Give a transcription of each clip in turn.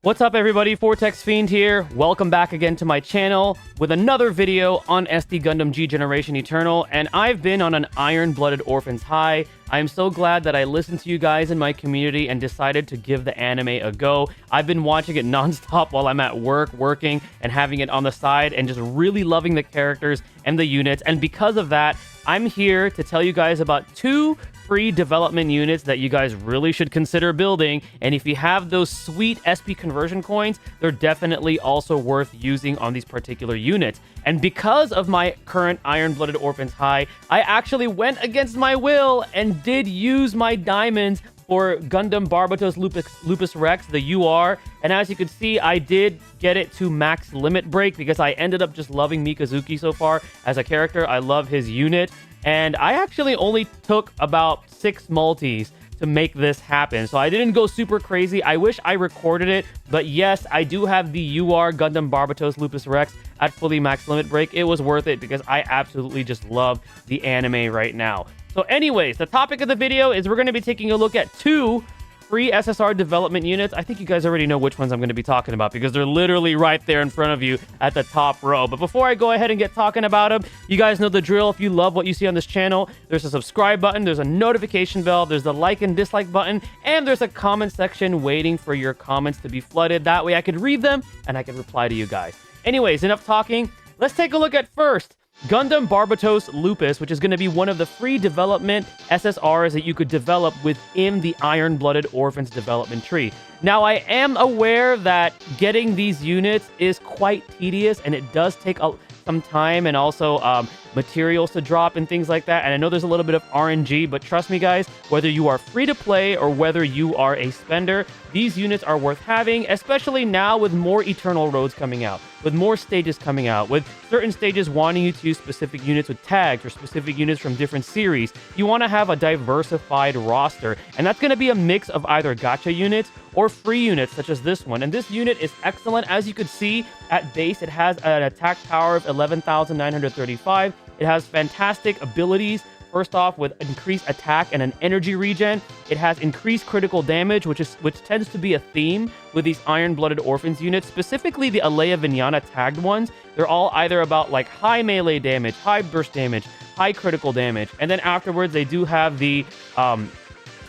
What's up everybody, Fortexfiend here. Welcome back again to my channel with another video on SD Gundam G Generation Eternal, and I've been on an iron-blooded orphans high. I am so glad that I listened to you guys in my community and decided to give the anime a go. I've been watching it non-stop while I'm at work, working, and having it on the side, and just really loving the characters and the units, and because of that, I'm here to tell you guys about two free development units that you guys really should consider building, and if you have those sweet SP conversion coins, they're definitely also worth using on these particular units. And because of my current iron-blooded orphans high, I actually went against my will and did use my diamonds for Gundam Barbatos Lupus Rex, the UR, and as you can see, I did get it to max limit break because I ended up just loving Mikazuki so far as a character. I love his unit, and I actually only took about 6 multis to make this happen, so I didn't go super crazy. I wish I recorded it, but yes, I do have the UR Gundam Barbatos Lupus Rex at fully max limit break. It was worth it because I absolutely just love the anime right now. So anyways, the topic of the video is we're going to be taking a look at two free SSR development units. I think you guys already know which ones I'm going to be talking about because they're literally right there in front of you at the top row. But before I go ahead and get talking about them, you guys know the drill. If you love what you see on this channel, there's a subscribe button, there's a notification bell, there's the like and dislike button, and there's a comment section waiting for your comments to be flooded. That way I could read them and I could reply to you guys. Anyways, enough talking. Let's take a look at first Gundam Barbatos Lupus, which is going to be one of the free development SSRs that you could develop within the Iron-Blooded Orphans development tree. Now, I am aware that getting these units is quite tedious, and it does take some time and also materials to drop and things like that. And I know there's a little bit of RNG, but trust me, guys, whether you are free to play or whether you are a spender, these units are worth having, especially now with more Eternal Roads coming out, with more stages coming out, with certain stages wanting you to use specific units with tags or specific units from different series. You want to have a diversified roster, and that's going to be a mix of either gacha units or free units such as this one. And this unit is excellent. As you could see, at base, it has an attack power of 11,935. It has fantastic abilities. First off, with increased attack and an energy regen, it has increased critical damage, which tends to be a theme with these Iron-Blooded Orphans units, specifically the Alea Vinyana tagged ones. They're all either about like high melee damage, high burst damage, high critical damage, and then afterwards they do have the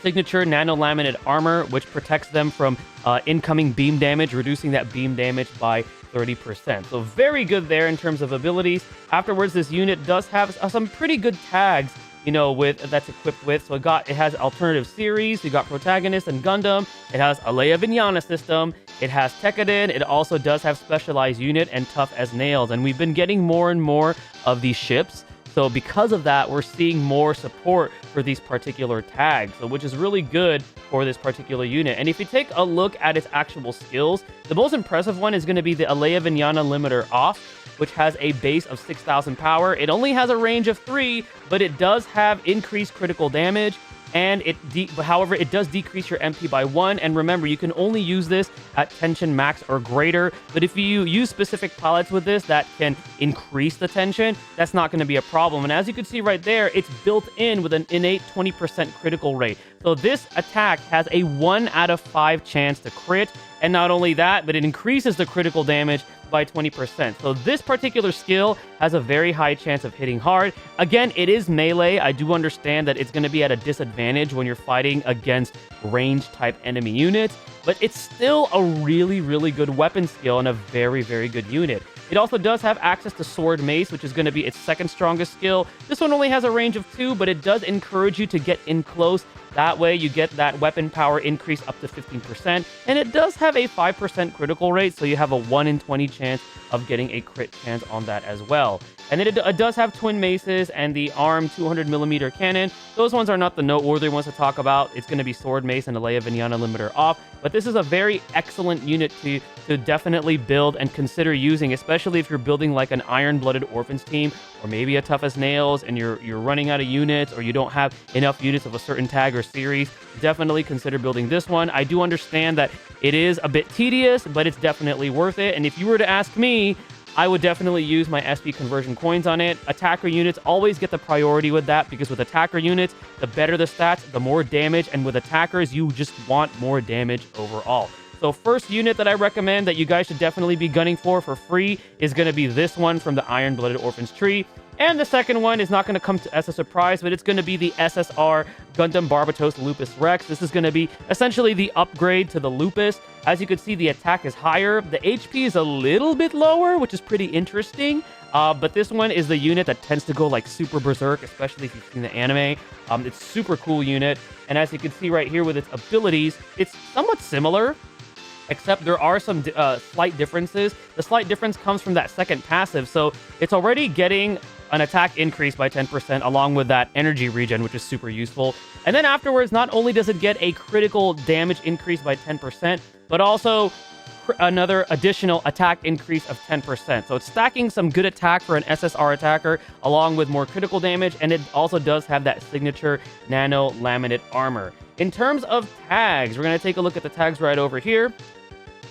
signature nano-laminate armor, which protects them from incoming beam damage, reducing that beam damage by 30%. So very good there in terms of abilities. Afterwards, this unit does have some pretty good tags, you know, that's equipped with. So it has alternative series, you got Protagonist and Gundam, it has Alea Vinyana system, it has Tekkaden, it also does have specialized unit and tough as nails. And we've been getting more and more of these ships. So because of that, we're seeing more support for these particular tags, which is really good for this particular unit. And if you take a look at its actual skills, the most impressive one is going to be the Alea Vinyana Limiter Off, which has a base of 6,000 power. It only has a range of 3, but it does have increased critical damage, and however, it does decrease your MP by 1. And remember, you can only use this at tension max or greater. But if you use specific pilots with this that can increase the tension, that's not going to be a problem. And as you can see right there, it's built in with an innate 20% critical rate. So this attack has a 1 out of 5 chance to crit. And not only that, but it increases the critical damage by 20%. So this particular skill has a very high chance of hitting hard. Again, it is melee. I do understand that it's going to be at a disadvantage when you're fighting against range type enemy units, but it's still a really, really good weapon skill and a very, very good unit. It also does have access to Sword Mace, which is going to be its second strongest skill. This one only has a range of 2, but it does encourage you to get in close. That way you get that weapon power increase up to 15%, and it does have a 5% critical rate, so you have a 1 in 20 chance of getting a crit chance on that as well. And then it does have twin maces and the ARM 200mm cannon. Those ones are not the noteworthy ones to talk about. It's going to be Sword Mace and Alea Vinyana Limiter Off, but this is a very excellent unit to definitely build and consider using, especially if you're building like an Iron-Blooded Orphans team, or maybe a Tough as Nails, and you're running out of units, or you don't have enough units of a certain tag or series. Definitely consider building this one. I do understand that it is a bit tedious, but it's definitely worth it. And if you were to ask me, I would definitely use my SP conversion coins on it. Attacker units always get the priority with that, because with attacker units, the better the stats, the more damage, and with attackers, you just want more damage overall. So first unit that I recommend that you guys should definitely be gunning for free is going to be this one from the Iron-Blooded Orphans tree. And the second one is not going to come as a surprise, but it's going to be the SSR Gundam Barbatos Lupus Rex. This is going to be essentially the upgrade to the Lupus. As you can see, the attack is higher. The HP is a little bit lower, which is pretty interesting. But this one is the unit that tends to go like super berserk, especially if you've seen the anime. It's super cool unit. And as you can see right here with its abilities, it's somewhat similar, except there are some slight differences. The slight difference comes from that second passive. So it's already getting an attack increase by 10% along with that energy regen, which is super useful. And then afterwards, not only does it get a critical damage increase by 10%, but also another additional attack increase of 10%. So it's stacking some good attack for an SSR attacker along with more critical damage, and it also does have that signature nano laminate armor. In terms of tags, we're going to take a look at the tags right over here.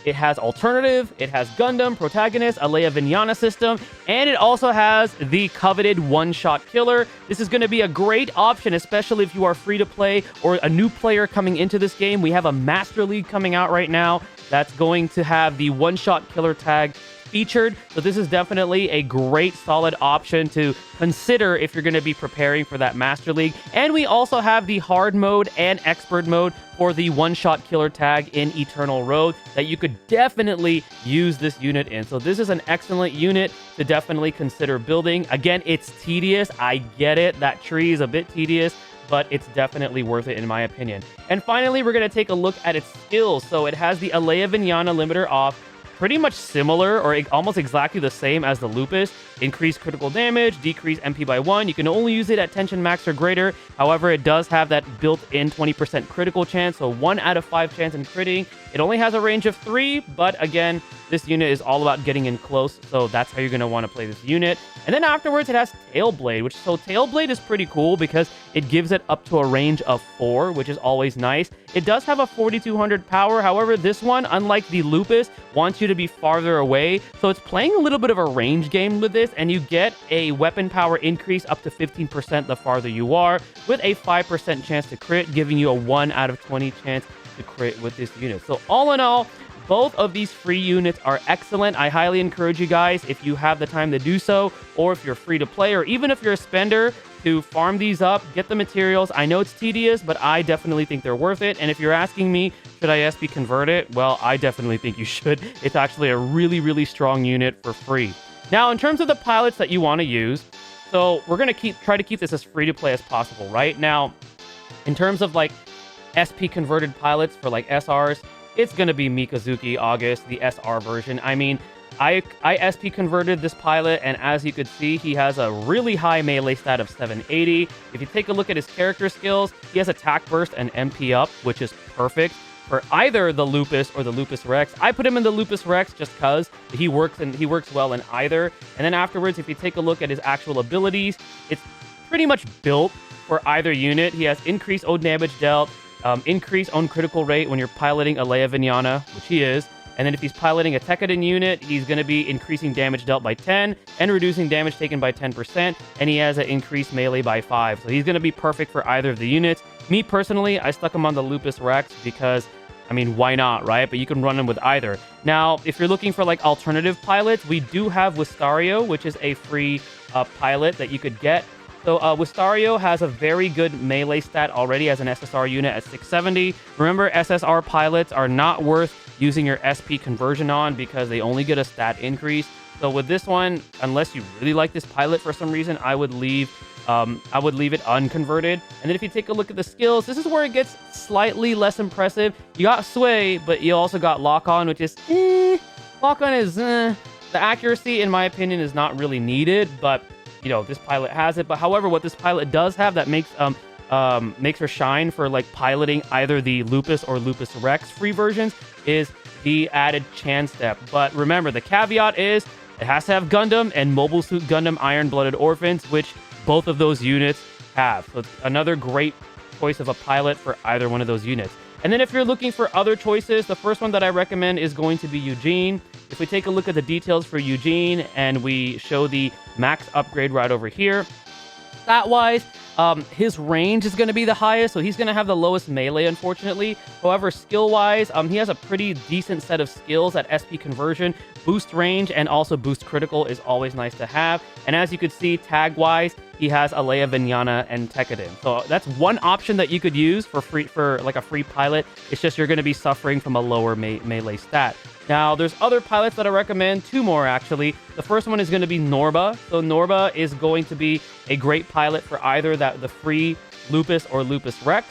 It has alternative, it has Gundam, protagonist, a Leia Vignana system, and it also has the coveted one-shot killer. This is going to be a great option, especially if you are free to play or a new player coming into this game. We have a Master League coming out right now that's going to have the one-shot killer tag featured. So this is definitely a great solid option to consider if you're going to be preparing for that Master League. And we also have the hard mode and expert mode for the one-shot killer tag in Eternal Road that you could definitely use this unit in. So this is an excellent unit to definitely consider building. Again, it's tedious. I get it. That tree is a bit tedious, but it's definitely worth it in my opinion. And finally, we're going to take a look at its skills. So it has the Leia Vignana limiter off, pretty much similar or almost exactly the same as the Lupus. Increase critical damage, decrease MP by 1. You can only use it at tension max or greater. However, it does have that built-in 20% critical chance, so 1 out of 5 chance in critting. It only has a range of 3, but again, this unit is all about getting in close, so that's how you're going to want to play this unit. And then afterwards, it has Tailblade, so Tailblade is pretty cool because it gives it up to a range of 4, which is always nice. It does have a 4200 power. However, this one, unlike the Lupus, wants you to be farther away, so it's playing a little bit of a range game with this, and you get a weapon power increase up to 15% the farther you are, with a 5% chance to crit, giving you a 1 out of 20 chance to crit with this unit. So all in all, both of these free units are excellent. I highly encourage you guys, if you have the time to do so, or if you're free to play, or even if you're a spender, to farm these up, get the materials. I know it's tedious, but I definitely think they're worth it. And if you're asking me, should I SP convert it? Well, I definitely think you should. It's actually a really, really strong unit for free. Now, in terms of the pilots that you want to use, so we're going to try to keep this as free to play as possible, right? Now, in terms of like SP converted pilots for like SRs, it's going to be Mikazuki August, the SR version. I mean, I SP converted this pilot, and as you could see, he has a really high melee stat of 780. If you take a look at his character skills, he has attack burst and MP up, which is perfect for either the Lupus or the Lupus Rex. I put him in the Lupus Rex just because he works well in either. And then afterwards, if you take a look at his actual abilities, it's pretty much built for either unit. He has increased own damage dealt, increased own critical rate when you're piloting a Leia Vignana, which he is. And then if he's piloting a Tekkadan unit, he's going to be increasing damage dealt by 10 and reducing damage taken by 10%. And he has an increased melee by 5. So he's going to be perfect for either of the units. Me personally, I stuck him on the Lupus Rex because, I mean, why not, right? But you can run him with either. Now, if you're looking for like alternative pilots, we do have Wistario, which is a free pilot that you could get. So Wistario has a very good melee stat already as an SSR unit at 670. Remember, SSR pilots are not worth using your SP conversion on because they only get a stat increase. So with this one, unless you really like this pilot for some reason, I would leave it unconverted. And then if you take a look at the skills, this is where it gets slightly less impressive. You got Sway, but you also got Lock On, which is Lock On is the accuracy, in my opinion, is not really needed, but you know, this pilot has it. But however, what this pilot does have that makes her shine for like piloting either the Lupus or Lupus Rex free versions is the added chance step. But remember, the caveat is it has to have Gundam and Mobile Suit Gundam Iron-Blooded Orphans, which both of those units have. So it's another great choice of a pilot for either one of those units. And then if you're looking for other choices, the first one that I recommend is going to be Eugene. If we take a look at the details for Eugene and we show the max upgrade right over here, Stat-wise, his range is going to be the highest, so he's going to have the lowest melee, unfortunately. However, skill-wise, he has a pretty decent set of skills at SP conversion. Boost range and also boost critical is always nice to have. And as you could see, tag-wise, he has Alea Vinyana and Tekkadan. So that's one option that you could use for like a free pilot. It's just you're going to be suffering from a lower melee stat. Now, there's other pilots that I recommend, 2 more actually. The first one is going to be Norba. So Norba is going to be a great pilot for either the free Lupus or Lupus Rex.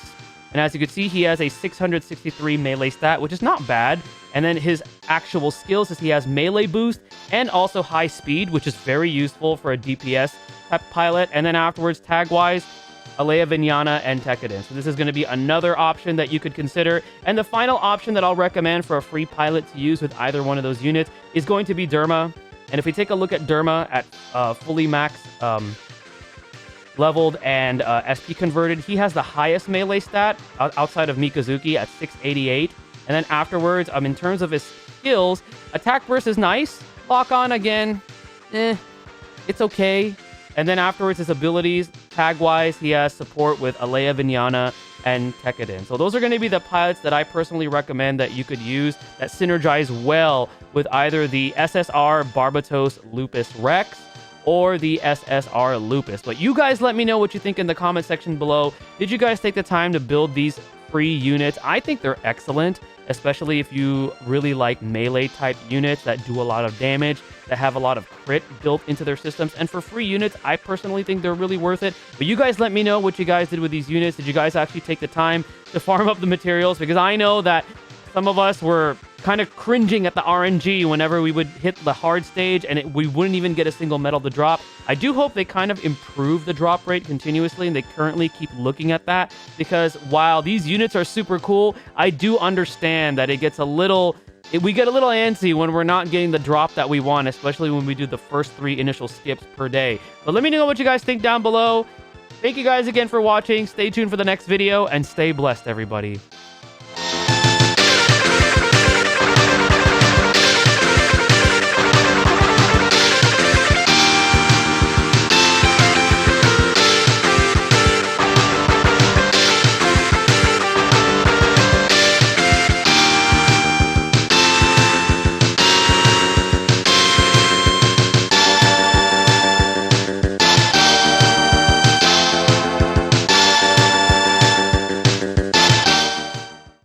And as you can see, he has a 663 melee stat, which is not bad. And then his actual skills is he has melee boost and also high speed, which is very useful for a DPS type pilot. And then afterwards, tag-wise, Alea Vinyana and Tekkadan. So this is going to be another option that you could consider. And the final option that I'll recommend for a free pilot to use with either one of those units is going to be Derma. And if we take a look at Derma at fully max leveled and SP converted, he has the highest melee stat outside of Mikazuki at 688. And then afterwards, in terms of his skills, attack burst is nice. Lock on again, it's okay. And then afterwards, his abilities, tag-wise, he has support with Alea Vinyana and Tekkadan. So those are going to be the pilots that I personally recommend that you could use that synergize well with either the SSR Barbatos Lupus Rex or the SSR Lupus. But you guys let me know what you think in the comment section below. Did you guys take the time to build these free units? I think they're excellent, especially if you really like melee type units that do a lot of damage, that have a lot of crit built into their systems. And for free units, I personally think they're really worth it. But you guys let me know what you guys did with these units. Did you guys actually take the time to farm up the materials? Because I know that some of us were kind of cringing at the RNG whenever we would hit the hard stage and we wouldn't even get a single medal to drop. I do hope they kind of improve the drop rate continuously, and they currently keep looking at that, because while these units are super cool, I do understand that it gets a little... we get a little antsy when we're not getting the drop that we want, especially when we do the first 3 initial skips per day. But let me know what you guys think down below. Thank you guys again for watching. Stay tuned for the next video, and stay blessed, everybody.